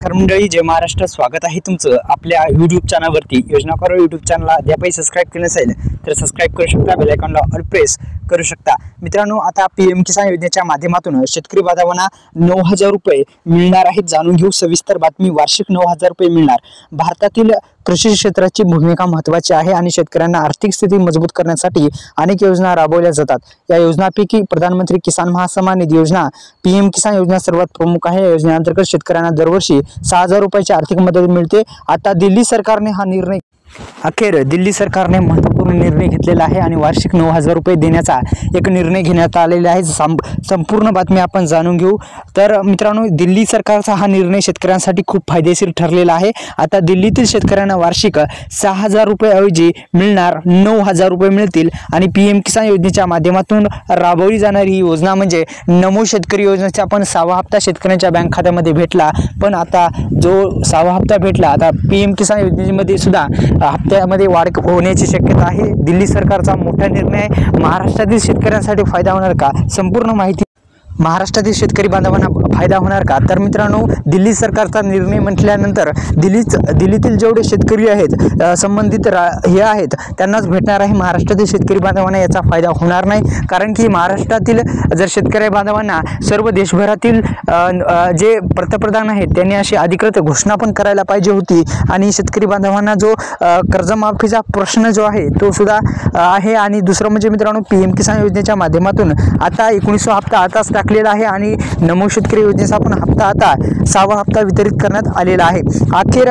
नमस्कार मंडळी, जय महाराष्ट्र. स्वागत आहे तुमचं आपल्या यूट्यूब चॅनलवरती. योजना करो यूट्यूब चॅनलला अद्यापही सबस्क्राईब केलं नसेल तर सबस्क्राईब करू शकता, बेल आयकॉनला ऑल प्रेस करू शकता. मित्रांनो, आता PM किसान योजनेच्या माध्यमातून शेतकरी बांधवांना 9,000 रुपये मिळणार आहेत. जाणून घेऊ सविस्तर बातमी. वार्षिक 9,000 रुपये मिळणार. भारतातील कृषी क्षेत्राची भूमिका महत्त्वाची आहे आणि शेतकऱ्यांना आर्थिक स्थिती मजबूत करण्यासाठी अनेक योजना राबवल्या जातात. या योजनांपैकी प्रधानमंत्री किसान महासन्मान निधी योजना PM किसान योजना सर्वात प्रमुख आहे. या योजनेअंतर्गत शेतकऱ्यांना दरवर्षी 6,000 रुपयाची आर्थिक मदत मिळते. आता दिल्ली सरकारने दिल्ली सरकारने महत्त्वपूर्ण निर्णय घेतलेला आहे आणि वार्षिक 9,000 रुपये देण्याचा एक निर्णय घेण्यात आलेला आहे. संपूर्ण बातमी आपण जाणून घेऊ. तर मित्रांनो, दिल्ली सरकारचा हा निर्णय शेतकऱ्यांसाठी खूप फायदेशीर ठरलेला आहे. आता दिल्लीतील शेतकऱ्यांना वार्षिक 6,000 रुपये ऐवजी मिळणार 9,000 रुपये मिळतील आणि PM किसान योजनेच्या माध्यमातून राबवली जाणारी ही योजना म्हणजे नमो शेतकरी योजनेचा पण 6वा हप्ता शेतकऱ्यांच्या बँक खात्यामध्ये भेटला. पण आता जो 6वा हप्ता भेटला, आता PM किसान योजनेमध्ये सुद्धा हप्त्यामध्ये वाढ होण्याची शक्यता आहे. दिल्ली सरकारचा मोठा निर्णय आहे. महाराष्ट्रातील शेतकऱ्यांसाठी फायदा होणार का? संपूर्ण माहिती. महाराष्ट्रातील शेतकरी बांधवांना फायदा होणार का? तर मित्रांनो, दिल्ली सरकारचा निर्णय म्हटल्यानंतर दिल्लीतील जेवढे शेतकरी आहेत संबंधित हे आहेत त्यांनाच भेटणार आहे. महाराष्ट्रातील शेतकरी बांधवांना याचा फायदा होणार नाही, कारण की महाराष्ट्रातील जर शेतकरी बांधवांना सर्व देशभरातील जे पंतप्रधान आहेत त्यांनी अशी अधिकृत घोषणा पण करायला पाहिजे होती. आणि शेतकरी बांधवांना जो कर्जमाफीचा प्रश्न जो आहे तो सुद्धा आहे. आणि दुसरं म्हणजे मित्रांनो, PM किसान योजनेच्या माध्यमातून आता 19वा हप्ता आताच टाकलेला आहे आणि नमो शेतकरी योजनेचा पण हप्ता आता 6वा हप्ता वितरित करण्यात आलेला आहे. अखेर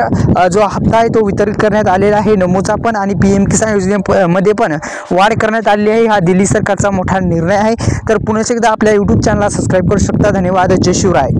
जो हप्ता आहे तो वितरित करण्यात आलेला आहे नमोचा पण, आणि PM किसान योजनेमध्ये पण वाढ करण्यात आलेली आहे. हा दिल्ली सरकारचा मोठा निर्णय आहे. तर पुन्हा एकदा आपल्या यूट्यूब चॅनलला सबस्क्राईब करू शकता. धन्यवाद. जय शिवराय.